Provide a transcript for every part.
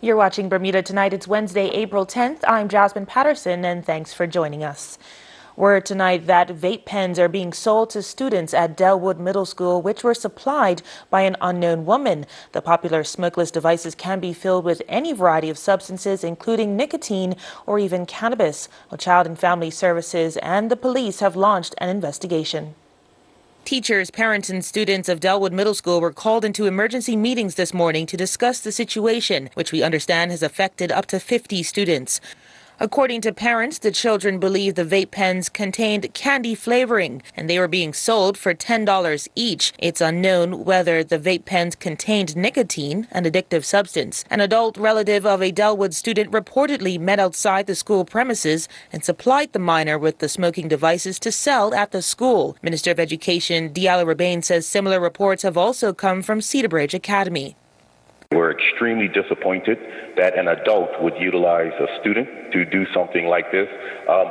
You're watching Bermuda Tonight. It's Wednesday, April 10th. I'm Jasmine Patterson, and thanks for joining us. Word tonight that vape pens are being sold to students at Delwood Middle School, which were supplied by an unknown woman. The popular smokeless devices can be filled with any variety of substances, including nicotine or even cannabis. Well, Child and Family Services and the police have launched an investigation. Teachers, parents and students of Delwood Middle School were called into emergency meetings this morning to discuss the situation, which we understand has affected up to 50 students. According to parents, the children believe the vape pens contained candy flavoring and they were being sold for $10 each. It's unknown whether the vape pens contained nicotine, an addictive substance. An adult relative of a Delwood student reportedly met outside the school premises and supplied the minor with the smoking devices to sell at the school. Minister of Education Diallo Rabane says similar reports have also come from Cedarbridge Academy. We're extremely disappointed that an adult would utilize a student to do something like this.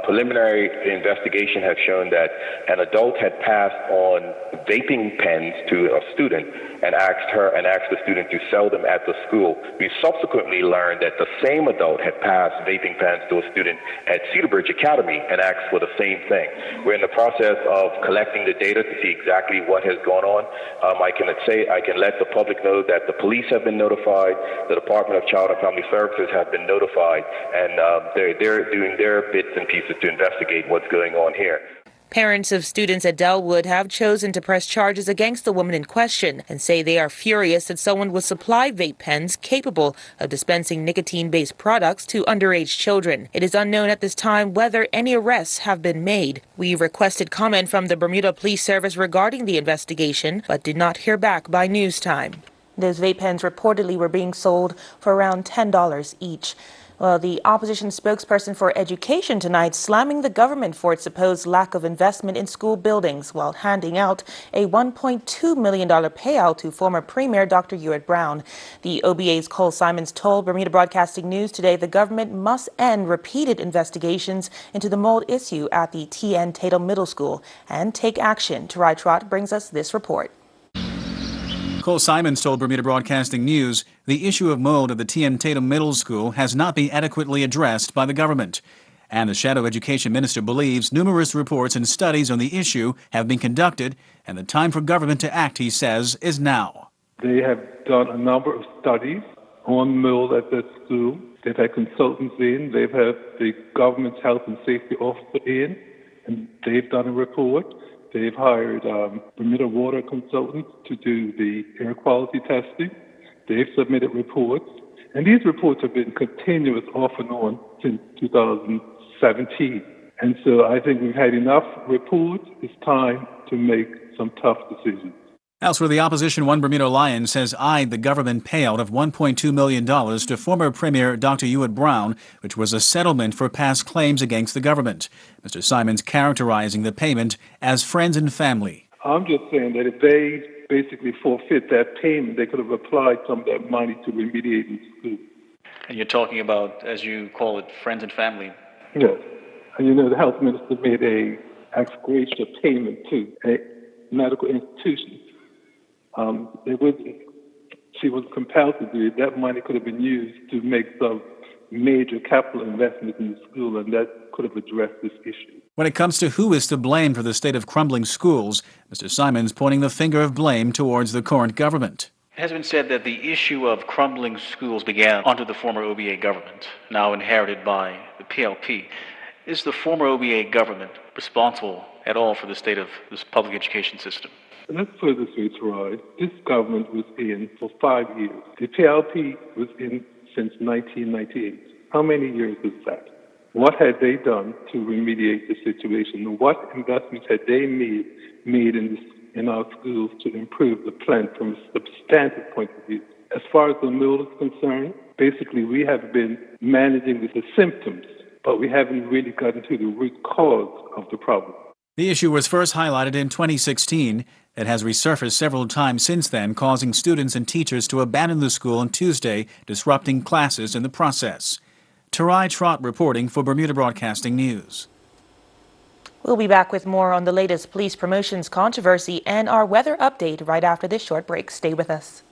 Preliminary investigation has shown that an adult had passed on vaping pens to a student and asked the student to sell them at the school. We subsequently learned that the same adult had passed vaping pens to a student at Cedarbridge Academy and asked for the same thing. We're in the process of collecting the data to see exactly what has gone on. I can let the public know that the police have been notified, the Department of Child and Family Services have been notified, and they're doing their bits and pieces to investigate what's going on here. Parents of students at Delwood have chosen to press charges against the woman in question and say they are furious that someone would supply vape pens capable of dispensing nicotine-based products to underage children. It is unknown at this time whether any arrests have been made. We requested comment from the Bermuda Police Service regarding the investigation, but did not hear back by news time. Those vape pens reportedly were being sold for around $10 each. Well, the opposition spokesperson for education tonight slamming the government for its supposed lack of investment in school buildings while handing out a $1.2 million payout to former Premier Dr. Ewart Brown. The OBA's Cole Simons told Bermuda Broadcasting News today the government must end repeated investigations into the mold issue at the T.N. Tatum Middle School and take action. Tarai Trott brings us this report. Cole Simons told Bermuda Broadcasting News the issue of mold at the T.N. Tatum Middle School has not been adequately addressed by the government. And the Shadow Education Minister believes numerous reports and studies on the issue have been conducted, and the time for government to act, he says, is now. They have done a number of studies on mold at that school. They've had consultants in. They've had the government's health and safety officer in, and they've done a report. They've hired Bermuda water consultants to do the air quality testing. They've submitted reports. And these reports have been continuous off and on since 2017. And so I think we've had enough reports. It's time to make some tough decisions. Elsewhere, the opposition One Bermuda Alliance has eyed the government payout of $1.2 million to former Premier Dr. Ewart Brown, which was a settlement for past claims against the government. Mr. Simons characterizing the payment as friends and family. I'm just saying that if they basically forfeit that payment, they could have applied some of that money to remediate in school. And you're talking about, as you call it, friends and family. Yes. And the health minister made a ex gratia payment to a medical institution. She was compelled to do it. That money could have been used to make some major capital investments in the school, and that could have addressed this issue. When it comes to who is to blame for the state of crumbling schools, Mr. Simons pointing the finger of blame towards the current government. It has been said that the issue of crumbling schools began under the former OBA government, now inherited by the PLP. Is the former OBA government responsible at all for the state of this public education system? Let's put it this way, Troy. This government was in for 5 years. The PLP was in since 1998. How many years is that? What had they done to remediate the situation? What investments had they made in our schools to improve the plan from a substantive point of view? As far as the mold is concerned, basically we have been managing the symptoms, but we haven't really gotten to the root cause of the problem. The issue was first highlighted in 2016. It has resurfaced several times since then, causing students and teachers to abandon the school on Tuesday, disrupting classes in the process. Tarai Trott reporting for Bermuda Broadcasting News. We'll be back with more on the latest police promotions controversy and our weather update right after this short break. Stay with us.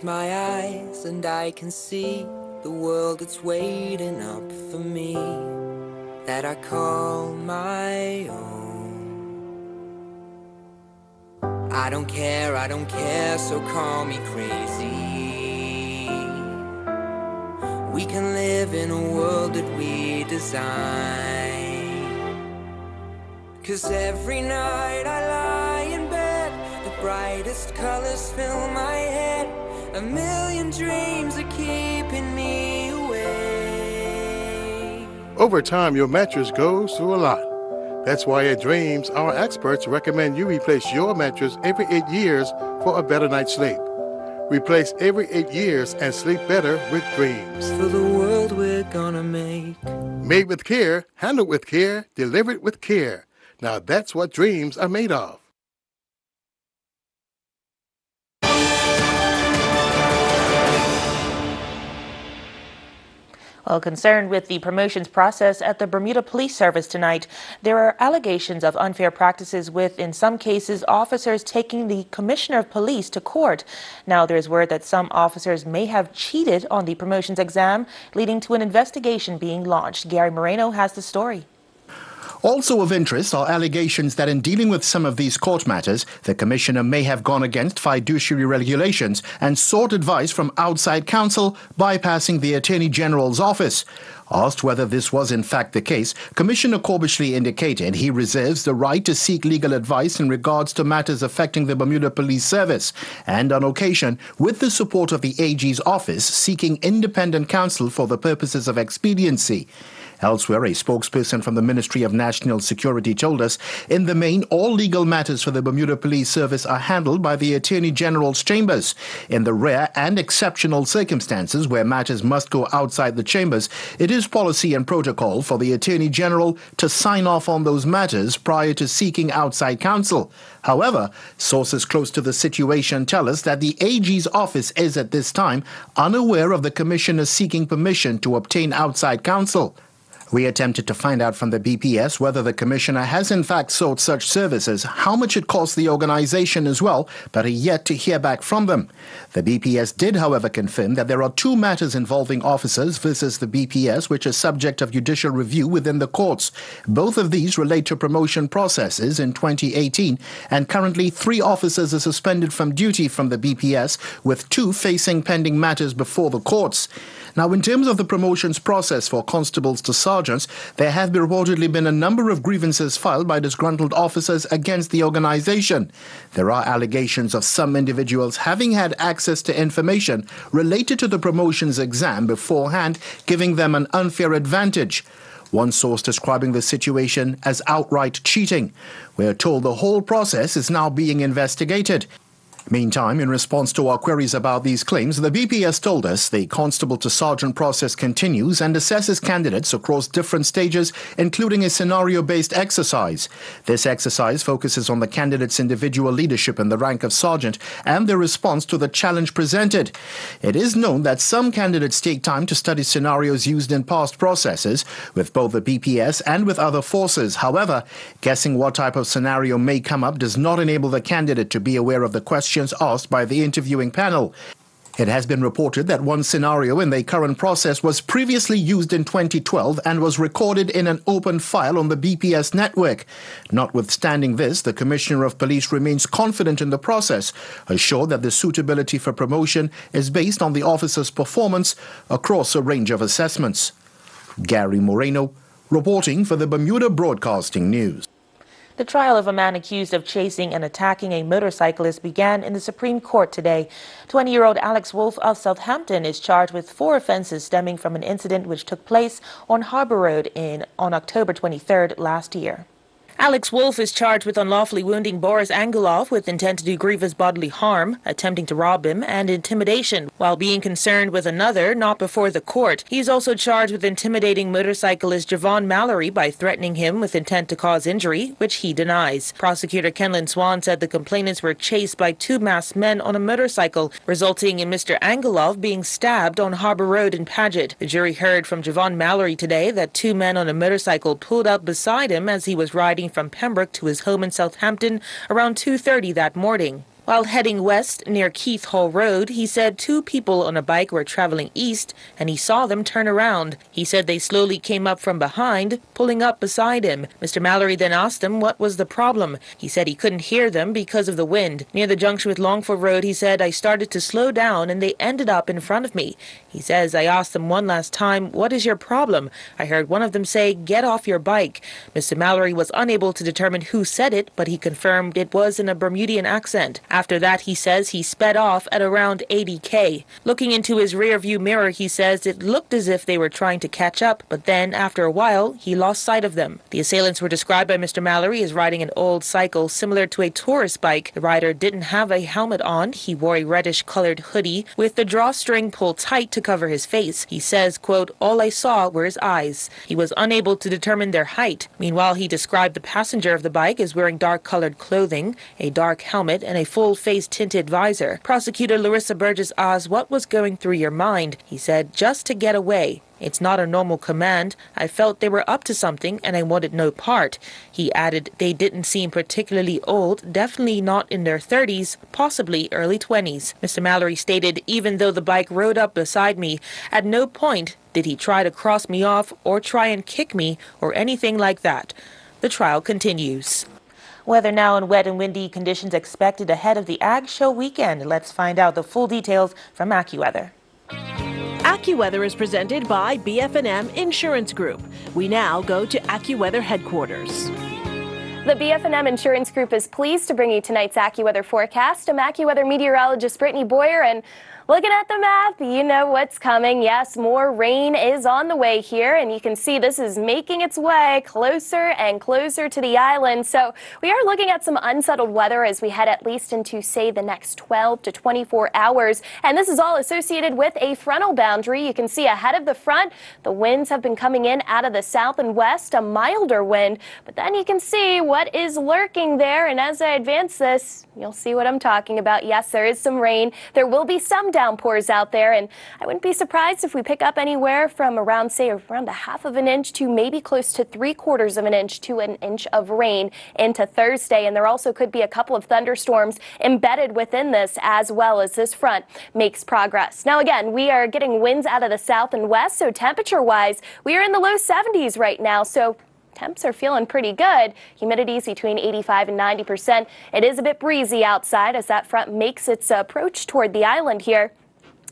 close my eyes and I can see the world that's waiting up for me, that I call my own. I don't care, so call me crazy. We can live in a world that we design. 'Cause every night I lie in bed, the brightest colors fill my head. A million dreams are keeping me awake. Over time, your mattress goes through a lot. That's why at Dreams, our experts recommend you replace your mattress every 8 years for a better night's sleep. Replace every 8 years and sleep better with Dreams. For the world we're gonna make. Made with care, handled with care, delivered with care. Now that's what dreams are made of. Well, concerned with the promotions process at the Bermuda Police Service tonight, there are allegations of unfair practices with, in some cases, officers taking the Commissioner of Police to court. Now, there's word that some officers may have cheated on the promotions exam, leading to an investigation being launched. Gary Moreno has the story. Also of interest are allegations that in dealing with some of these court matters, the Commissioner may have gone against fiduciary regulations and sought advice from outside counsel, bypassing the Attorney General's office. Asked whether this was in fact the case, Commissioner Corbishley indicated he reserves the right to seek legal advice in regards to matters affecting the Bermuda Police Service, and on occasion, with the support of the AG's office, seeking independent counsel for the purposes of expediency. Elsewhere, a spokesperson from the Ministry of National Security told us, in the main, all legal matters for the Bermuda Police Service are handled by the Attorney General's chambers. In the rare and exceptional circumstances where matters must go outside the chambers, it is policy and protocol for the Attorney General to sign off on those matters prior to seeking outside counsel. However, sources close to the situation tell us that the AG's office is at this time unaware of the Commissioner seeking permission to obtain outside counsel. We attempted to find out from the BPS whether the Commissioner has in fact sought such services, how much it costs the organization as well, but are yet to hear back from them. The BPS did, however, confirm that there are 2 matters involving officers versus the BPS which are subject of judicial review within the courts. Both of these relate to promotion processes in 2018, and currently 3 officers are suspended from duty from the BPS, with 2 facing pending matters before the courts. Now, in terms of the promotions process for constables to sergeants, there have reportedly been a number of grievances filed by disgruntled officers against the organization. There are allegations of some individuals having had access to information related to the promotions exam beforehand, giving them an unfair advantage. One source describing the situation as outright cheating. We are told the whole process is now being investigated. Meantime, in response to our queries about these claims, the BPS told us the constable to sergeant process continues and assesses candidates across different stages, including a scenario-based exercise. This exercise focuses on the candidate's individual leadership in the rank of sergeant and their response to the challenge presented. It is known that some candidates take time to study scenarios used in past processes with both the BPS and with other forces. However, guessing what type of scenario may come up does not enable the candidate to be aware of the questions asked by the interviewing panel. It has been reported that one scenario in the current process was previously used in 2012 and was recorded in an open file on the BPS network. Notwithstanding this, the Commissioner of Police remains confident in the process, assured that the suitability for promotion is based on the officer's performance across a range of assessments. Gary Moreno, reporting for the Bermuda Broadcasting News. The trial of a man accused of chasing and attacking a motorcyclist began in the Supreme Court today. 20-year-old Alex Wolf of Southampton is charged with 4 offenses stemming from an incident which took place on Harbour Road on October 23rd last year. Alex Wolf is charged with unlawfully wounding Boris Angelov with intent to do grievous bodily harm, attempting to rob him, and intimidation, while being concerned with another not before the court. He is also charged with intimidating motorcyclist Javon Mallory by threatening him with intent to cause injury, which he denies. Prosecutor Kenlyn Swan said the complainants were chased by 2 masked men on a motorcycle, resulting in Mr. Angelov being stabbed on Harbour Road in Paget. The jury heard from Javon Mallory today that 2 men on a motorcycle pulled up beside him as he was riding from Pembroke to his home in Southampton around 2:30 that morning. While heading west near Keith Hall Road, he said 2 people on a bike were traveling east and he saw them turn around. He said they slowly came up from behind, pulling up beside him. Mr. Mallory then asked him what was the problem. He said he couldn't hear them because of the wind. Near the junction with Longford Road, he said, I started to slow down and they ended up in front of me. He says, I asked them one last time, what is your problem? I heard one of them say, get off your bike. Mr. Mallory was unable to determine who said it, but he confirmed it was in a Bermudian accent. After that, he says he sped off at around 80 km. Looking into his rearview mirror, he says it looked as if they were trying to catch up, but then after a while, he lost sight of them. The assailants were described by Mr. Mallory as riding an old cycle similar to a tourist bike. The rider didn't have a helmet on. He wore a reddish-colored hoodie with the drawstring pulled tight to cover his face. He says, quote, all I saw were his eyes. He was unable to determine their height. Meanwhile, he described the passenger of the bike as wearing dark-colored clothing, a dark helmet, and a full-face tinted visor. Prosecutor Larissa Burgess asked what was going through your mind. He said, just to get away. It's not a normal command. I felt they were up to something and I wanted no part. He added they didn't seem particularly old, definitely not in their 30s, possibly early 20s. Mr. Mallory stated even though the bike rode up beside me, at no point did he try to cross me off or try and kick me or anything like that. The trial continues. Weather now and wet and windy conditions expected ahead of the Ag Show weekend. Let's find out the full details from AccuWeather. AccuWeather is presented by BF&M Insurance Group. We now go to AccuWeather headquarters. The BF&M Insurance Group is pleased to bring you tonight's AccuWeather forecast. I'm AccuWeather meteorologist Brittany Boyer, and looking at the map, you know what's coming. Yes, more rain is on the way here, and you can see this is making its way closer and closer to the island. So we are looking at some unsettled weather as we head at least into, say, the next 12 to 24 hours. And this is all associated with a frontal boundary. You can see ahead of the front, the winds have been coming in out of the south and west, a milder wind. But then you can see what is lurking there. And as I advance this, you'll see what I'm talking about. Yes, there is some rain. There will be some downpours out there, and I wouldn't be surprised if we pick up anywhere from around a 1/2 of an inch to maybe close to 3/4 of an inch to an inch of rain into Thursday. And there also could be a couple of thunderstorms embedded within this as well as this front makes progress. Now again, we are getting winds out of the south and west, so temperature-wise, we are in the low 70s right now. So temps are feeling pretty good. Humidity's between 85 and 90%. It is a bit breezy outside as that front makes its approach toward the island here.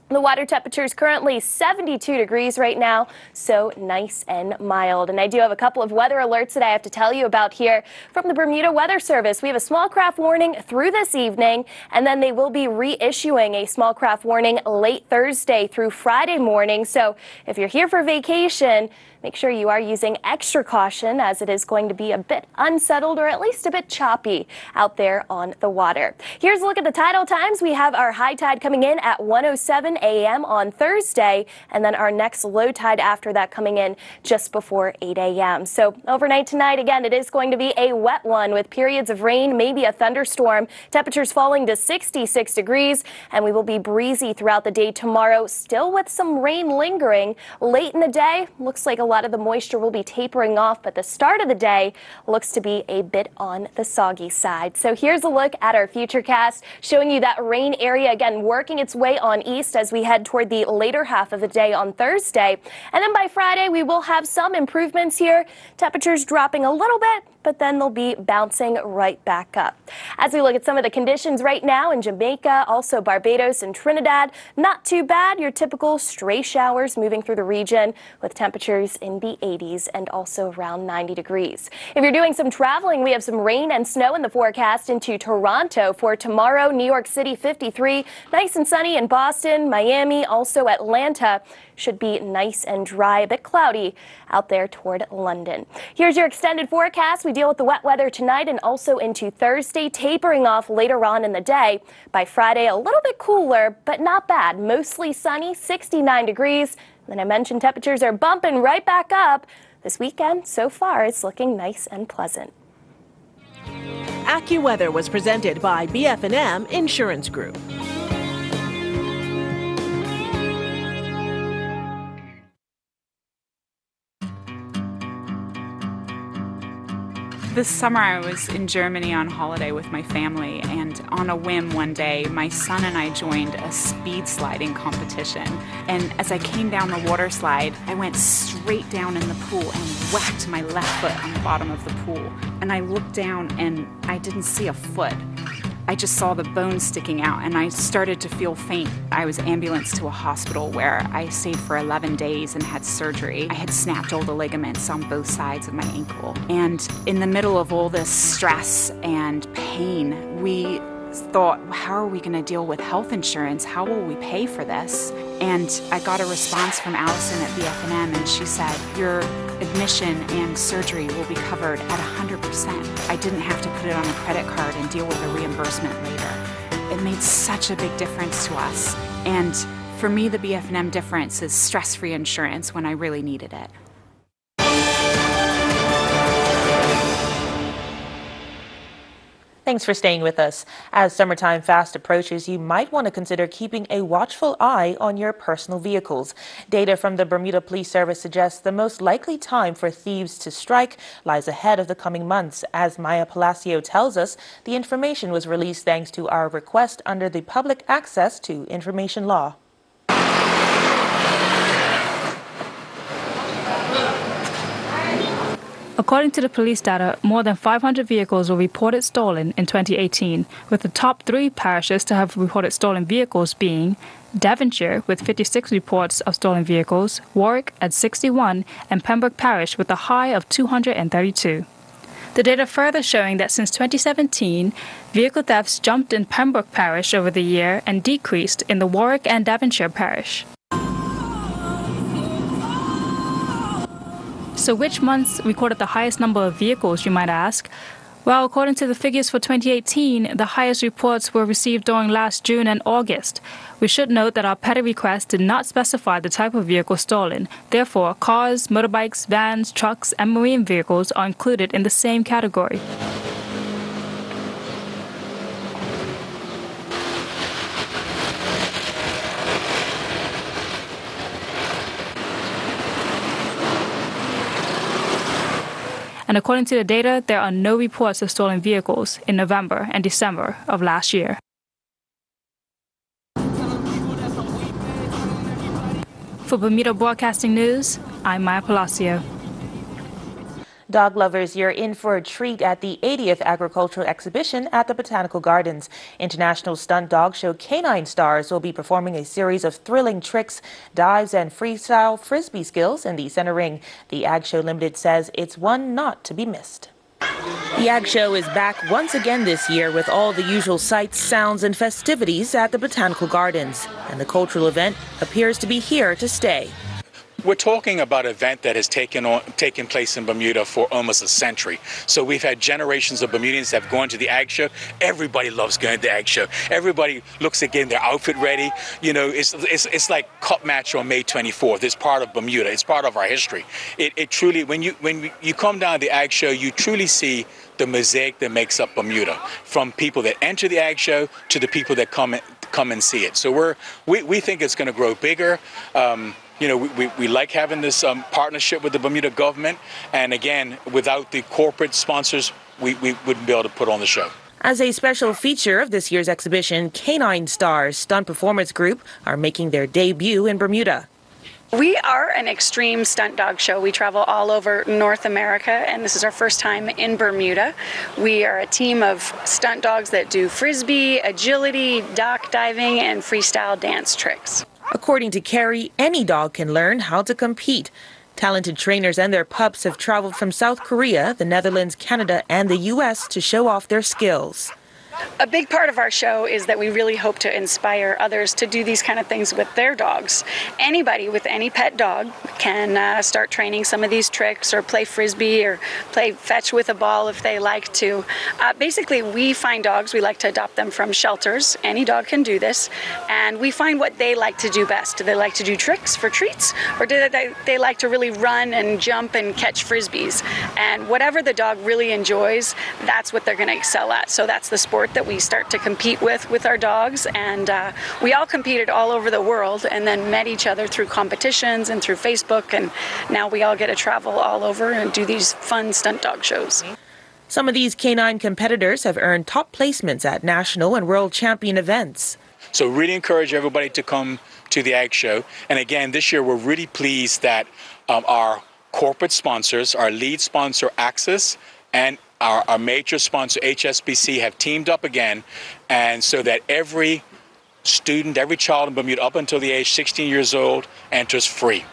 The water temperature is currently 72 degrees right now, so nice and mild. And I do have a couple of weather alerts that I have to tell you about here from the Bermuda Weather Service. We have a small craft warning through this evening, and then they will be reissuing a small craft warning late Thursday through Friday morning. So if you're here for vacation, make sure you are using extra caution as it is going to be a bit unsettled or at least a bit choppy out there on the water. Here's a look at the tidal times. We have our high tide coming in at 1:07 a.m. on Thursday, and then our next low tide after that coming in just before 8 a.m. So overnight tonight, again, it is going to be a wet one with periods of rain, maybe a thunderstorm. Temperatures falling to 66 degrees, and we will be breezy throughout the day tomorrow, still with some rain lingering. Late in the day, looks like a lot of the moisture will be tapering off, but the start of the day looks to be a bit on the soggy side. So here's a look at our futurecast, showing you that rain area again working its way on east as we head toward the later half of the day on Thursday. And then by Friday, we will have some improvements here. Temperatures dropping a little bit, but then they'll be bouncing right back up. As we look at some of the conditions right now in Jamaica, also Barbados and Trinidad, not too bad. Your typical stray showers moving through the region with temperatures in the 80s and also around 90 degrees. If you're doing some traveling, we have some rain and snow in the forecast into Toronto for tomorrow. New York City 53, nice and sunny in Boston, Miami, also Atlanta. Should be nice and dry, a bit cloudy out there toward London. Here's your extended forecast. We deal with the wet weather tonight and also into Thursday, tapering off later on in the day. By Friday, a little bit cooler, but not bad. Mostly sunny, 69 degrees. And then I mentioned temperatures are bumping right back up. This weekend, so far, it's looking nice and pleasant. AccuWeather was presented by BF&M Insurance Group. This summer I was in Germany on holiday with my family, and on a whim one day, my son and I joined a speed sliding competition. And as I came down the water slide, I went straight down in the pool and whacked my left foot on the bottom of the pool. And I looked down and I didn't see a foot. I just saw the bones sticking out and I started to feel faint. I was ambulanced to a hospital where I stayed for 11 days and had surgery. I had snapped all the ligaments on both sides of my ankle. And in the middle of all this stress and pain, we thought, how are we going to deal with health insurance? How will we pay for this? And I got a response from Allison at BF&M, and she said, your admission and surgery will be covered at 100%. I didn't have to put it on a credit card and deal with a reimbursement later. It made such a big difference to us. And for me, the BF&M difference is stress-free insurance when I really needed it. Thanks for staying with us. As summertime fast approaches, you might want to consider keeping a watchful eye on your personal vehicles. Data from the Bermuda Police Service suggests the most likely time for thieves to strike lies ahead of the coming months. As Maya Palacio tells us, the information was released thanks to our request under the Public Access to Information Law. According to the police data, more than 500 vehicles were reported stolen in 2018, with the top 3 parishes to have reported stolen vehicles being Devonshire with 56 reports of stolen vehicles, Warwick at 61, and Pembroke Parish with a high of 232. The data further showing that since 2017, vehicle thefts jumped in Pembroke Parish over the year and decreased in the Warwick and Devonshire Parish. So which months recorded the highest number of vehicles, you might ask? Well, according to the figures for 2018, the highest reports were received during last June and August. We should note that our petty request did not specify the type of vehicle stolen. Therefore, cars, motorbikes, vans, trucks, and marine vehicles are included in the same category. And according to the data, there are no reports of stolen vehicles in November and December of last year. For Bermuda Broadcasting News, I'm Maya Palacio. Dog lovers, you're in for a treat at the 80th Agricultural Exhibition at the Botanical Gardens. International stunt dog show Canine Stars will be performing a series of thrilling tricks, dives, and freestyle frisbee skills in the center ring. The Ag Show Limited says it's one not to be missed. The Ag Show is back once again this year with all the usual sights, sounds, and festivities at the Botanical Gardens. And the cultural event appears to be here to stay. We're talking about an event that has taken place in Bermuda for almost a century. So we've had generations of Bermudians that have gone to the Ag Show. Everybody loves going to the Ag Show. Everybody looks at getting their outfit ready. You know, it's like Cup Match on May 24th. It's part of Bermuda. It's part of our history. It truly, when you come down to the Ag Show, you truly see the mosaic that makes up Bermuda, from people that enter the Ag Show to the people that come and see it. So we think it's going to grow bigger. You know, we like having this partnership with the Bermuda government. And again, without the corporate sponsors, we wouldn't be able to put on the show. As a special feature of this year's exhibition, Canine Stars Stunt Performance Group are making their debut in Bermuda. We are an extreme stunt dog show. We travel all over North America, and this is our first time in Bermuda. We are a team of stunt dogs that do frisbee, agility, dock diving, and freestyle dance tricks. According to Carrie, any dog can learn how to compete. Talented trainers and their pups have traveled from South Korea, the Netherlands, Canada, and the U.S. to show off their skills. A big part of our show is that we really hope to inspire others to do these kind of things with their dogs. Anybody with any pet dog can start training some of these tricks, or play frisbee, or play fetch with a ball if they like to. Basically, we find dogs, we like to adopt them from shelters. Any dog can do this. And we find what they like to do best. Do they like to do tricks for treats, or do they like to really run and jump and catch frisbees? And whatever the dog really enjoys, that's what they're going to excel at. So that's the sport that we start to compete with our dogs. And we all competed all over the world and then met each other through competitions and through Facebook. And now we all get to travel all over and do these fun stunt dog shows. Some of these canine competitors have earned top placements at national and world champion events. So really encourage everybody to come to the Ag Show. And again, this year we're really pleased that our corporate sponsors, our lead sponsor Axis and our major sponsor HSBC have teamed up again, and so that every student, every child in Bermuda up until the age 16 years old enters free.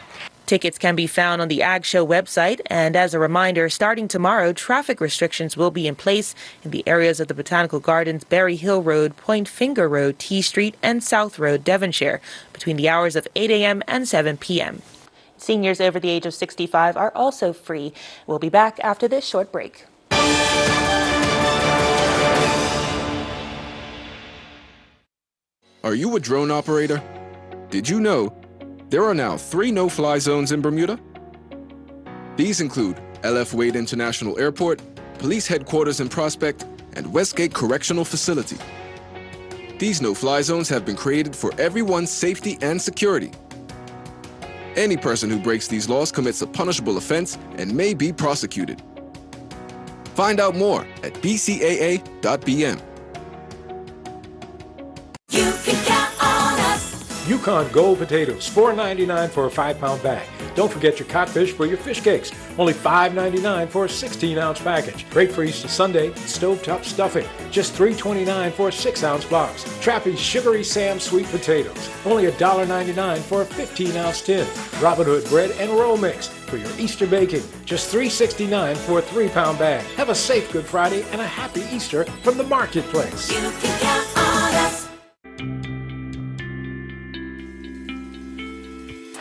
Tickets can be found on the Ag Show website, and as a reminder, starting tomorrow, traffic restrictions will be in place in the areas of the Botanical Gardens, Berry Hill Road, Point Finger Road, T Street, and South Road, Devonshire, between the hours of 8 a.m. and 7 p.m. Seniors over the age of 65 are also free. We'll be back after this short break. Are you a drone operator? Did you know there are now 3 no-fly zones in Bermuda? These include LF Wade International Airport, Police Headquarters in Prospect, and Westgate Correctional Facility. These no-fly zones have been created for everyone's safety and security. Any person who breaks these laws commits a punishable offense and may be prosecuted. Find out more at bcaa.bm. You can count on us. Yukon Gold potatoes, $4.99 for a 5-pound bag. Don't forget your codfish for your fish cakes, only $5.99 for a 16-ounce package. Great for Easter Sunday, stovetop stuffing, just $3.29 for a 6-ounce box. Trappy's Sugary Sam sweet potatoes, only $1.99 for a 15-ounce tin. Robin Hood bread and roll mix for your Easter baking, just $3.69 for a 3-pound bag. Have a safe Good Friday and a happy Easter from the marketplace. You can count on us.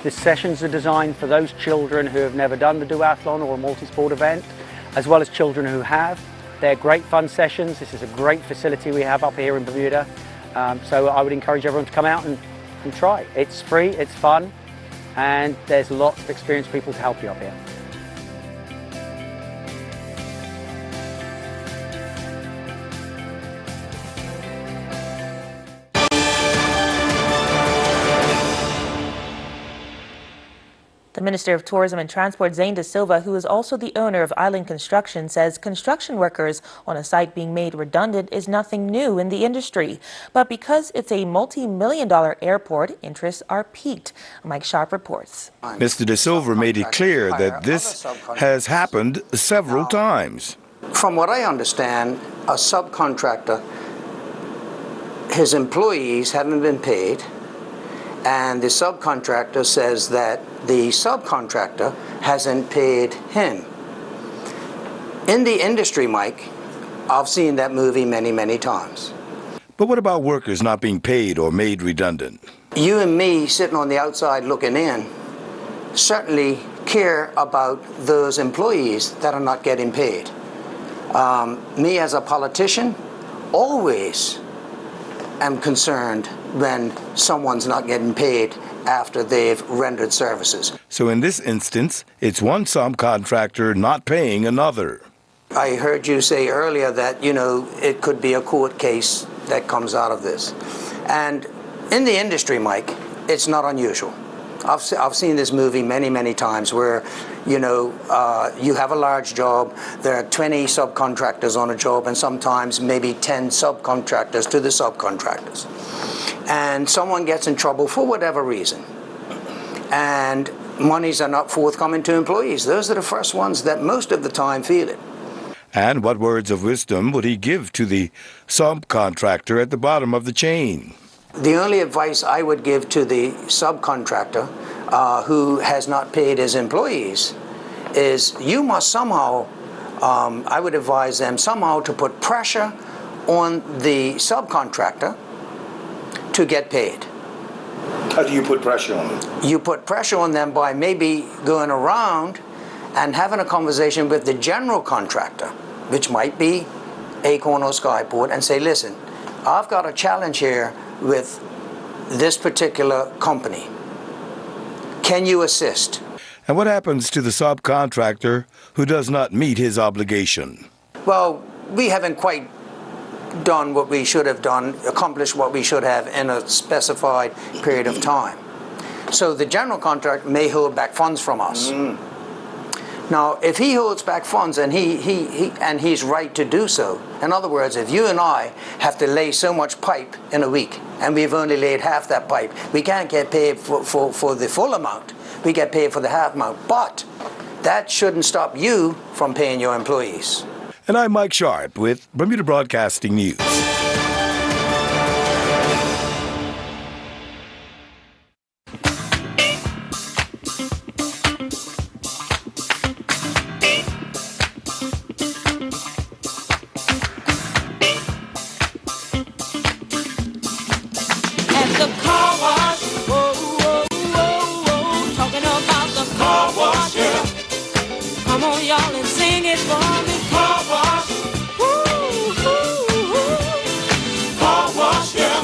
The sessions are designed for those children who have never done the duathlon or a multi-sport event, as well as children who have. They're great fun sessions. This is a great facility we have up here in Bermuda. So I would encourage everyone to come out and try. It's free, it's fun, and there's lots of experienced people to help you up here. The Minister of Tourism and Transport, Zane De Silva, who is also the owner of Island Construction, says construction workers on a site being made redundant is nothing new in the industry. But because it's a multi-million-dollar airport, interests are piqued. Mike Sharp reports. Mr. De Silva made it clear that this has happened several times. From what I understand, a subcontractor, his employees haven't been paid, and the subcontractor says that the subcontractor hasn't paid him. In the industry, Mike, I've seen that movie many, many times. But what about workers not being paid or made redundant? You and me sitting on the outside looking in certainly care about those employees that are not getting paid. Me as a politician always am concerned when someone's not getting paid after they've rendered services. So in this instance, it's one subcontractor not paying another. I heard you say earlier that, it could be a court case that comes out of this. And in the industry, Mike, it's not unusual. I've seen this movie many, many times where, you have a large job, there are 20 subcontractors on a job, and sometimes maybe 10 subcontractors to the subcontractors. And someone gets in trouble for whatever reason, and monies are not forthcoming to employees. Those are the first ones that most of the time feel it. And what words of wisdom would he give to the subcontractor at the bottom of the chain? The only advice I would give to the subcontractor who has not paid his employees is you must somehow, I would advise them somehow to put pressure on the subcontractor to get paid. How do you put pressure on them? You put pressure on them by maybe going around and having a conversation with the general contractor, which might be Acorn or Skyport, and say, listen, I've got a challenge here with this particular company. Can you assist? And what happens to the subcontractor who does not meet his obligation? Well, we haven't quite done what we should have done, accomplished what we should have in a specified period of time. So the general contractor may hold back funds from us. Now, if he holds back funds and he's right to do so, in other words, if you and I have to lay so much pipe in a week and we've only laid half that pipe, we can't get paid for the full amount. We get paid for the half amount. But that shouldn't stop you from paying your employees. And I'm Mike Sharp with Bermuda Broadcasting News. Come on, y'all, and sing it for me. Car wash. Car wash, yeah.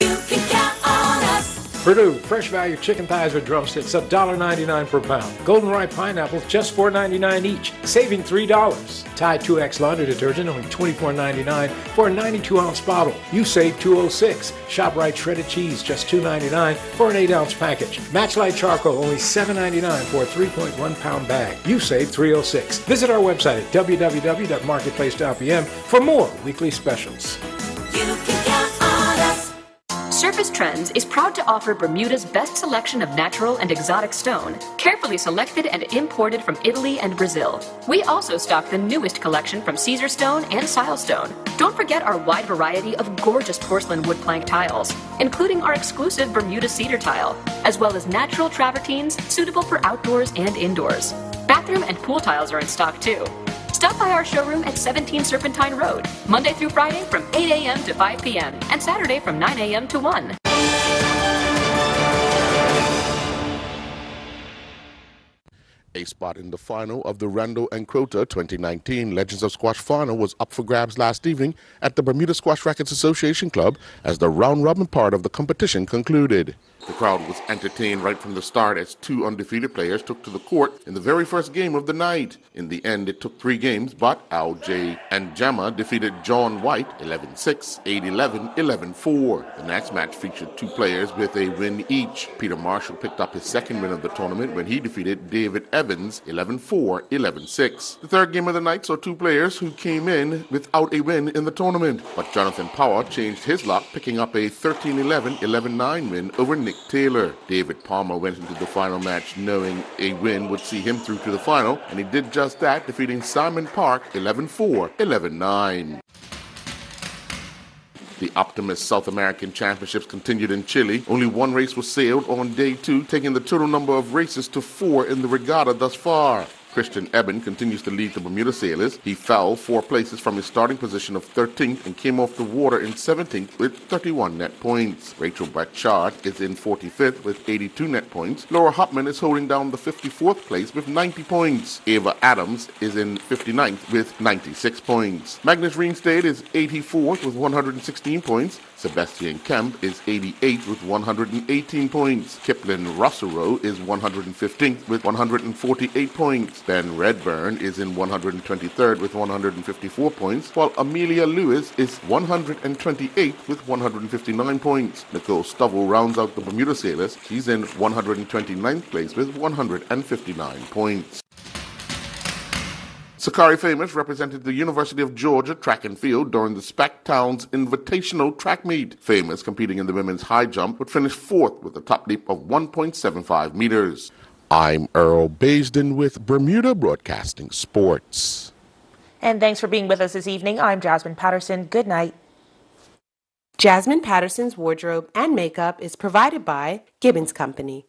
You can count on us. Purdue, fresh value chicken thighs with drumsticks, $1.99 per pound. Golden ripe pineapples, just $4.99 each, saving $3. Tide 2X laundry detergent, only $24.99 for a 92-ounce bottle. You save $2.06. ShopRite shredded cheese, just $2.99 for an 8-ounce package. Matchlight charcoal, only $7.99 for a 3.1-pound bag. You save $3.06. Visit our website at www.marketplace.bm for more weekly specials. You can count on us. Surface Trends is proud to offer Bermuda's best selection of natural and exotic stone, carefully selected and imported from Italy and Brazil. We also stock the newest collection from Caesar Stone and Silestone. Don't forget our wide variety of gorgeous porcelain wood plank tiles, including our exclusive Bermuda cedar tile, as well as natural travertines suitable for outdoors and indoors. Bathroom and pool tiles are in stock too. Stop by our showroom at 17 Serpentine Road, Monday through Friday from 8 a.m. to 5 p.m. and Saturday from 9 a.m. to 1. A spot in the final of the Randall and Crota 2019 Legends of Squash final was up for grabs last evening at the Bermuda Squash Rackets Association Club as the round-robin part of the competition concluded. The crowd was entertained right from the start as two undefeated players took to the court in the very first game of the night. In the end, it took 3 games, but Al J. and Gemma defeated John White 11-6, 8-11, 11-4. The next match featured 2 players with a win each. Peter Marshall picked up his second win of the tournament when he defeated David Evans 11-4, 11-6. The third game of the night saw 2 players who came in without a win in the tournament, but Jonathan Power changed his luck, picking up a 13-11, 11-9 win over Nick Taylor. David Palmer went into the final match knowing a win would see him through to the final, and he did just that, defeating Simon Park 11-4, 11-9. The Optimist South American Championships continued in Chile. Only 1 race was sailed on day 2, taking the total number of races to 4 in the regatta thus far. Christian Eben continues to lead the Bermuda sailors. He fell 4 places from his starting position of 13th and came off the water in 17th with 31 net points. Rachel Bratchard is in 45th with 82 net points. Laura Hopman is holding down the 54th place with 90 points. Ava Adams is in 59th with 96 points. Magnus Reinstad is 84th with 116 points. Sebastian Kemp is 88th with 118 points. Kiplin Rossero is 115th with 148 points. Ben Redburn is in 123rd with 154 points, while Amelia Lewis is 128th with 159 points. Nicole Stovall rounds out the Bermuda sailors. She's in 129th place with 159 points. Sakari Famous represented the University of Georgia track and field during the SPAC Towns Invitational Track Meet. Famous, competing in the women's high jump, would finish 4th with a top leap of 1.75 meters. I'm Earl Baisden with Bermuda Broadcasting Sports. And thanks for being with us this evening. I'm Jasmine Patterson. Good night. Jasmine Patterson's wardrobe and makeup is provided by Gibbons Company.